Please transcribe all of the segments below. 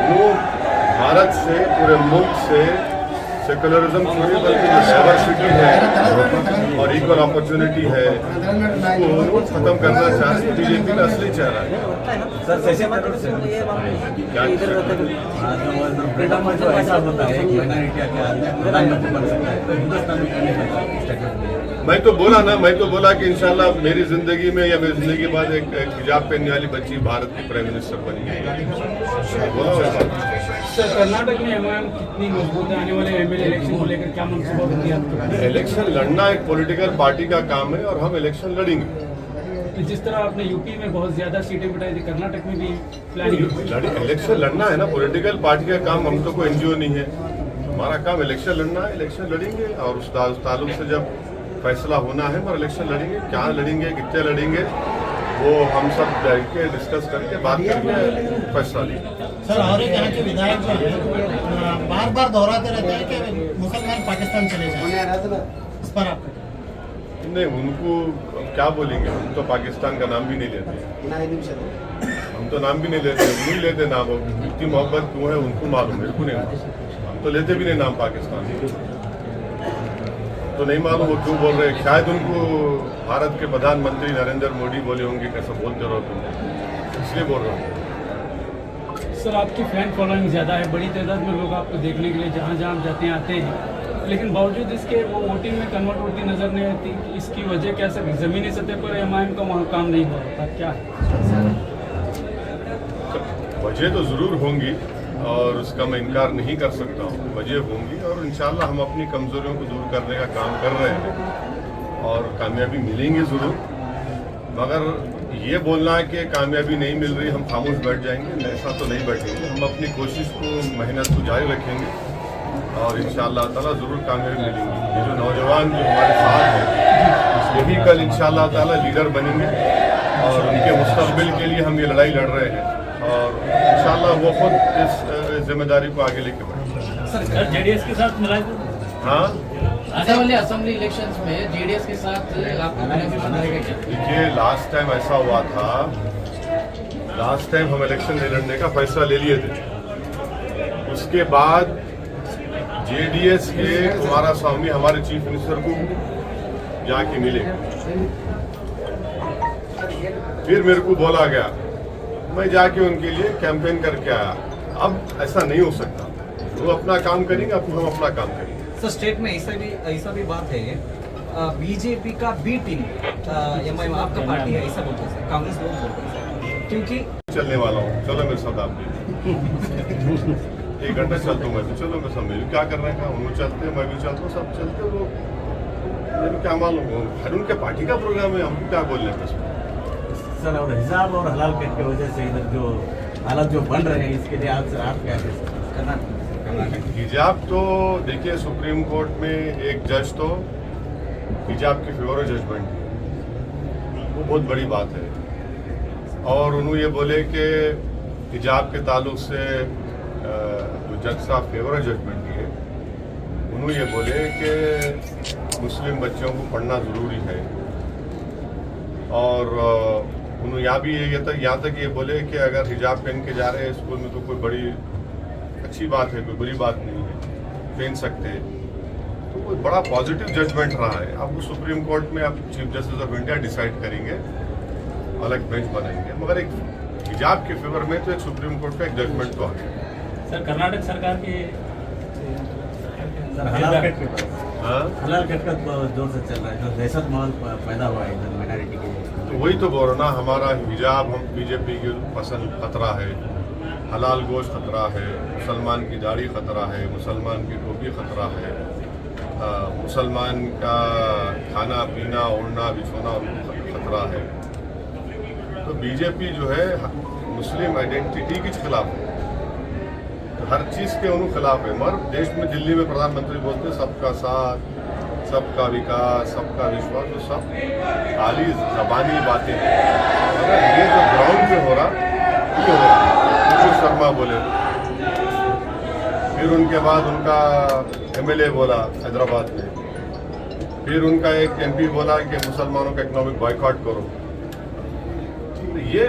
वो भारत से, पूरे मुल्क से सेकुलरिज्म छोड़ी बल्कि जो डाइवर्सिटी है और इक्वल अपॉर्चुनिटी है वो खत्म करना चाहती है बीजेपी का असली चेहरा है। सर शशि थरूर से फ्रीडम में जो ऐसा होता है कि माइनॉरिटी आके प्रधानमंत्री बन सकता है तो हिंदुस्तान में करने का मैं तो बोला कि इंशाल्लाह मेरी जिंदगी में या मेरी जिंदगी के बाद एक हिजाब पहनने वाली बच्ची भारत की प्राइम मिनिस्टर बनी बोला वैसा। सर कर्नाटक में एमआईएम कितनी मजबूत है? आने वाले एमएलए इलेक्शन को लेकर क्या मनसूबा बंदी है आपकी? इलेक्शन लड़ना एक पॉलिटिकल पार्टी का काम है और हम इलेक्शन लड़ेंगे। तो जिस तरह आपने यूपी में बहुत ज्यादा सीटें बिठाई थी, कर्नाटक में भी प्लानिंग है? इलेक्शन लड़ना है ना, पॉलिटिकल पार्टी का काम। हम तो कोई एनजीओ नहीं है, हमारा काम इलेक्शन लड़ना है। इलेक्शन लड़ेंगे और उस ताल्लुक से जब फैसला होना है पर इलेक्शन लड़ेंगे। क्या लड़ेंगे, कितने लड़ेंगे, वो हम सब बैठ के डिस्कस करके बात करके फैसला लेंगे। सर और एक यहाँ के विधायक जो है बार बार दोहराते रहते हैं कि मुसलमान पाकिस्तान चले जाए, इस पर आप नहीं, उनको क्या बोलेंगे, हम तो पाकिस्तान का नाम भी नहीं लेते, हम तो नाम भी नहीं लेते, नहीं लेते नाम। इतनी मोहब्बत क्यों है उनको मालूम, मेरे को नहीं मालूम। हम तो लेते भी नहीं नाम पाकिस्तान, तो नहीं मालूम वो क्यों बोल रहे हैं। शायद उनको भारत के प्रधानमंत्री नरेंद्र मोदी बोले होंगे कैसे बोलते रहो तुम, इसलिए बोल रहा हूँ। सर आपकी फैन फॉलोइंग ज़्यादा है, बड़ी तादाद में लोग आपको देखने के लिए जहाँ जहाँ जाते हैं आते हैं, लेकिन बावजूद इसके वो वोटिंग में कन्वर्ट होती नजर नहीं आती। इसकी वजह क्या सर? ज़मीनी सतह पर एमआईएम का वहाँ काम नहीं हो रहा, क्या है? वजह तो ज़रूर होंगी और उसका मैं इनकार नहीं कर सकता हूँ, वजह होंगी और इंशाल्लाह हम अपनी कमज़ोरियों को दूर करने का काम कर रहे हैं और कामयाबी मिलेंगी ज़रूर। मगर ये बोलना है कि कामयाबी नहीं मिल रही हम खामोश बैठ जाएंगे, ऐसा तो नहीं बैठेंगे। हम अपनी कोशिश को, मेहनत को जारी रखेंगे और इंशाअल्लाह ताला ज़रूर कामयाबी मिलेंगी। ये जो नौजवान जो हमारे साथ हैं ये भी कल इंशाअल्लाह ताला लीडर बनेंगे और उनके मुस्तक़बिल के लिए हम ये लड़ाई लड़ रहे हैं और इंशाअल्लाह वो खुद इस जिम्मेदारी को आगे लेके बढ़ेंगे। सर जेडीएस के साथ मिला? हाँ, आने वाले असेंबली इलेक्शंस में जेडीएस के साथ आपको बेनिफिट बनाएगा क्या? देखिए लास्ट टाइम ऐसा हुआ था, लास्ट टाइम हम इलेक्शन नहीं लड़ने का फैसला ले लिए थे। उसके बाद जेडीएस के कुमारस्वामी हमारे चीफ मिनिस्टर को जाके मिले, फिर मेरे को बोला गया, मैं जाके उनके लिए कैंपेन करके आया। अब ऐसा नहीं हो सकता, वो अपना काम करेंगे, अब हम अपना काम करेंगे। सर स्टेट में ऐसा भी बात है, बीजेपी का बी टीम एमआईएम आपका पार्टी है ऐसा बोलते हैं सर, कांग्रेस लोग बोलते हैं सर, क्योंकि चलने वाला हूँ, चलो मेरे साथ आप भी 1 घंटा चलता हूँ मैं भी, चलो मेरे साथ, क्या कर रहे हैं, वो चलते हैं, मैं भी चलता हूँ, सब चलते वो मेरे क्या मालूम, हर उनके पार्टी का प्रोग्राम है, हमको क्या बोल रहे हैं सर। और हिजाब और हलाल कट की वजह से इधर जो हालात जो बन रहे हैं इसके लिए आप क्या कहते हैं? हिजाब तो देखिए सुप्रीम कोर्ट में एक जज तो हिजाब के फेवर में जजमेंट दिया, वो बहुत बड़ी बात है। और उन्होंने ये बोले कि हिजाब के ताल्लुक से जो जज साहब फेवर जजमेंट दिए, उन्होंने ये बोले कि मुस्लिम बच्चों को पढ़ना ज़रूरी है। और उन्होंने यहाँ तक ये बोले कि अगर हिजाब पहन के जा रहे हैं स्कूल में तो कोई बड़ी अच्छी बात है, कोई बुरी बात नहीं है, पहन सकते हैं। तो कोई बड़ा पॉजिटिव जजमेंट रहा है। अब वो सुप्रीम कोर्ट में अब chief justice of India decide करेंगे, अलग बेंच बनाएंगे, मगर एक हिजाब के फेवर में तो एक सुप्रीम कोर्ट का एक जजमेंट तो आ गया। सर कर्नाटक सरकार की हलाल कट का जोर से चल रहा है, जो दहशत माहौल पैदा हुआ है इधर माइनॉरिटी के, तो वही तो बोल रहा ना, हमारा हिजाब हम बीजेपी की पसंद खतरा है, हलाल गोश्त खतरा है, मुसलमान की दाढ़ी खतरा है, मुसलमान की टोपी खतरा है, मुसलमान का खाना पीना ओढ़ना बिछोना खतरा है। तो बीजेपी जो है मुस्लिम आइडेंटिटी के खिलाफ है, तो हर चीज़ के उन्होंने खिलाफ है। मगर देश में दिल्ली में प्रधानमंत्री बोलते हैं सबका साथ, सबका विकास, सबका विश्वास, तो सब खाली जबानी बातें हैं। मगर ये जो ग्राउंड पे हो रहा ये हो रहा शर्मा बोले, फिर उनके बाद उनका एमएलए बोला हैदराबाद में, फिर उनका एक एमपी बोला कि मुसलमानों का इकोनॉमिक बॉयकॉट करो। तो ये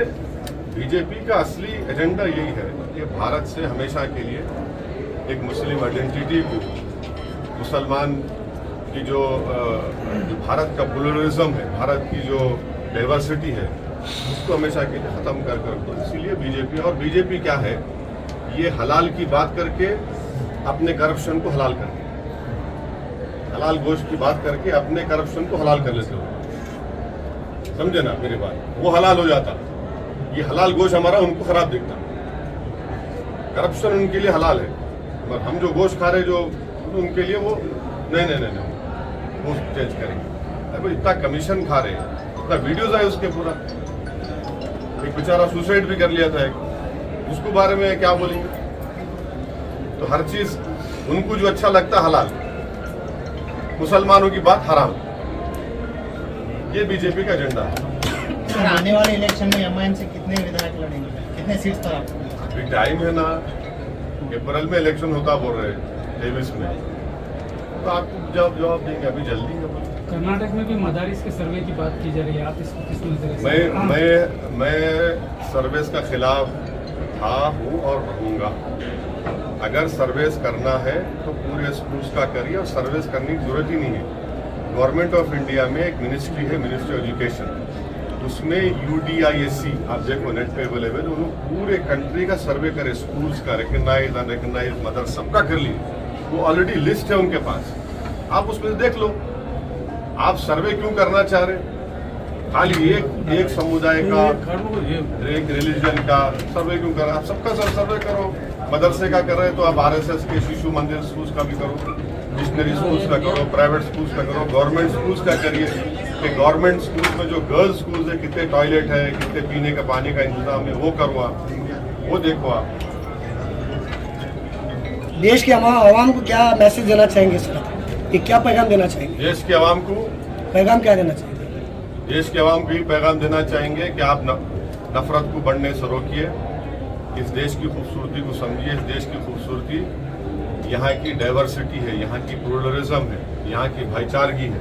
बीजेपी का असली एजेंडा यही है कि भारत से हमेशा के लिए एक मुस्लिम आइडेंटिटी को, मुसलमान की जो भारत का प्लुरलिज्म है, भारत की जो डाइवर्सिटी है, उसको हमेशा के लिए ख़त्म कर दो। इसीलिए बीजेपी, और बीजेपी क्या है, ये हलाल की बात करके अपने करप्शन को हलाल करके, हलाल गोश्त की बात करके अपने करप्शन को हलाल कर लेते हो। समझे ना मेरी बात, वो हलाल हो जाता, ये हलाल गोश्त हमारा उनको खराब दिखता, करप्शन उनके लिए हलाल है, मगर हम जो गोश्त खा रहे जो उनके लिए वो नहीं वो चेंज करेंगे। अरे इतना कमीशन खा रहे हैं, इतना वीडियोज आए उसके पूरा, एक बेचारा सुसाइड भी कर लिया था एक, उसको बारे में क्या बोलेंगे। तो हर चीज उनको जो अच्छा लगता हलाल, मुसलमानों की बात हराम, ये बीजेपी का एजेंडा है। सर आने वाले इलेक्शन में एमआईएम से कितने विधायक लड़ेंगे, कितने सीट्स पर आपको? अभी टाइम है ना, अप्रैल में इलेक्शन होता बोल रहे 23 में, तो आपको जवाब देंगे, अभी जल्दी है। कर्नाटक में भी मदारिस के सर्वे की बात की जा रही है, आप इसको किस नजरिए से? मैं सर्विस का खिलाफ था, हूँ और रहूँगा। अगर सर्विस करना है तो पूरे स्कूल्स का करिए, और सर्विस करने की जरूरत ही नहीं है। गवर्नमेंट ऑफ इंडिया में एक मिनिस्ट्री है, मिनिस्ट्री ऑफ एजुकेशन, उसमें UDISC आप देखो नेट पे अवेलेबल, उन्होंने पूरे कंट्री का सर्वे करे, स्कूल्स का, रिकग्नाइज अनरिकग्नाइज मदर सबका कर लिए, वो ऑलरेडी लिस्ट है उनके पास, आप उसमें देख लो। आप सर्वे क्यों करना चाह रहे? खाली एक समुदाय का, एक रिलीजन का सर्वे क्यों कर रहे? आप सबका सर्वे करो। मदरसे का कर रहे तो आप RSS के शिशु मंदिर स्कूल्स का भी करो, मिशनरी स्कूल्स का करो, प्राइवेट स्कूल्स का करो, गवर्नमेंट स्कूल्स का करिए कि गवर्नमेंट स्कूल्स में जो गर्ल्स स्कूल्स है कितने टॉयलेट है, कितने पीने का पानी का इंतजाम है, वो करो आप, वो देखो आप। देश के आवाम को क्या मैसेज देना चाहेंगे इस वक्त, कि क्या पैगाम देना चाहेंगे? देश के आवाम को पैगाम क्या देना चाहेंगे? देश के आवाम को ये पैगाम देना चाहेंगे कि आप नफरत को बढ़ने से रोकिए, इस देश की खूबसूरती को समझिए। इस देश की खूबसूरती यहाँ की डाइवर्सिटी है, यहाँ की प्लुरलिज्म है, यहाँ की भाईचारगी है।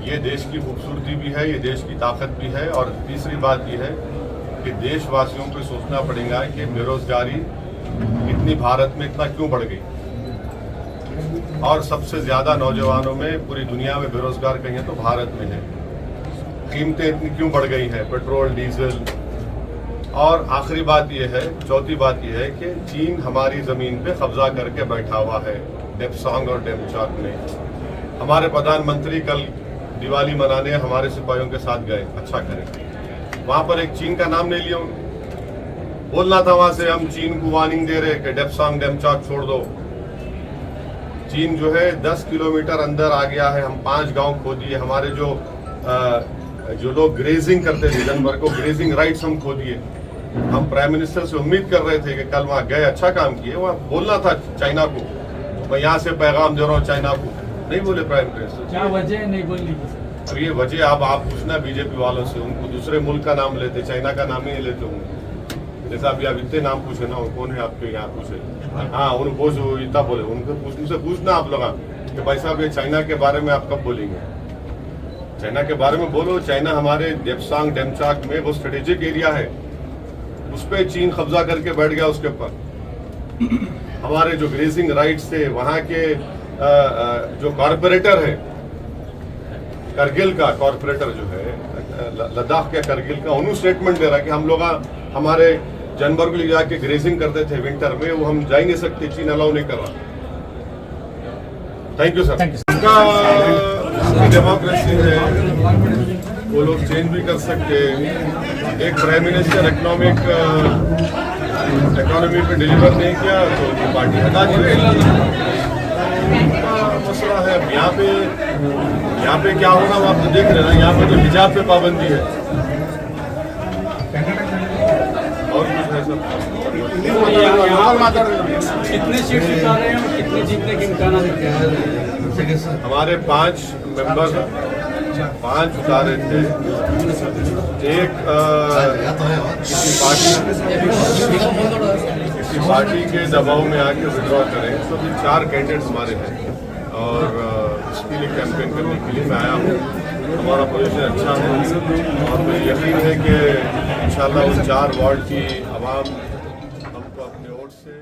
ये देश की खूबसूरती भी है, ये देश की ताकत भी है। और तीसरी बात ये है कि देशवासियों को सोचना पड़ेगा कि बेरोजगारी इतनी भारत में इतना क्यों बढ़ गई, और सबसे ज्यादा नौजवानों में पूरी दुनिया में बेरोजगार कहीं है तो भारत में है। कीमतें इतनी क्यों बढ़ गई हैं, पेट्रोल डीजल। और आखिरी बात यह है, चौथी बात यह है कि चीन हमारी जमीन पे कब्जा करके बैठा हुआ है, डेप्सांग और डेमचाक में। हमारे प्रधानमंत्री कल दिवाली मनाने हमारे सिपाहियों के साथ गए, अच्छा करें, वहां पर एक चीन का नाम नहीं लिया उन्होंने। बोलना था वहां से हम चीन को वार्निंग दे रहे कि डेप्सांग डेमचाक छोड़ दो। चीन जो है 10 किलोमीटर अंदर आ गया है, हम 5 गांव खो दिए, हमारे जो लोग ग्रेजिंग करते थे जानवर को, ग्रेजिंग राइट्स हम खो दिए। हम प्राइम मिनिस्टर से उम्मीद कर रहे थे कि कल वहाँ गए, अच्छा काम किए, वहाँ बोलना था चाइना को, मैं यहाँ से पैगाम दे रहा हूँ चाइना को, नहीं बोले प्राइम मिनिस्टर। क्या वजह है नहीं बोलने की? अब ये वजह आप पूछना बीजेपी वालों से, उनको दूसरे मुल्क का नाम लेते, चाइना का नाम ही नहीं लेते होंगे। जैसा अभी आप इतने नाम पूछे ना, कौन है आपके यहाँ पूछे, हाँ उनको इतना बोले, उनसे पूछना आप लोग कि भाई साहब ये चाइना के बारे में आप कब बोलेंगे? चाइना के बारे में बोलो। चाइना हमारे डेप्सांग डेमचाक में वो स्ट्रेटेजिक एरिया है, उस पर चीन कब्जा करके बैठ गया उसके ऊपर। हमारे जो ग्रेजिंग राइट्स थे, वहाँ के जो कॉरपोरेटर है, करगिल का कॉरपोरेटर जो है, लद्दाख के करगिल का, उन्होंने स्टेटमेंट दे रहा कि हम लोग हमारे जानवर को ले जाके ग्रेजिंग करते थे विंटर में, वो हम जा ही नहीं सकते, चीन अलाउ नहीं कर रहा। Thank you sir. डेमोक्रेसी है, वो लोग चेंज भी कर सकते हैं। एक प्राइम मिनिस्टर इकोनॉमी पे डिलीवर नहीं किया तो उनकी पार्टी हटा दी गई। मसला है अब यहाँ पे क्या होगा आप तो देख रहे हैं। यहाँ पे तो हिजाब पे पाबंदी है और कुछ है सब। कितने सीट जिता रहे हैं और कितने जीतने के इम्कान दिखते हैं? हमारे 5 मेंबर 5 उतारे थे। एक किसी पार्टी के दबाव में आके विड्रॉ करें, तो 4 कैंडिडेट्स हमारे हैं और इसके लिए कैंपेन करने के लिए मैं आया हूँ। हमारा पोजीशन अच्छा है और मुझे यकीन है कि इंशाल्लाह उन 4 वार्ड की आवाम हमको अपने वोट से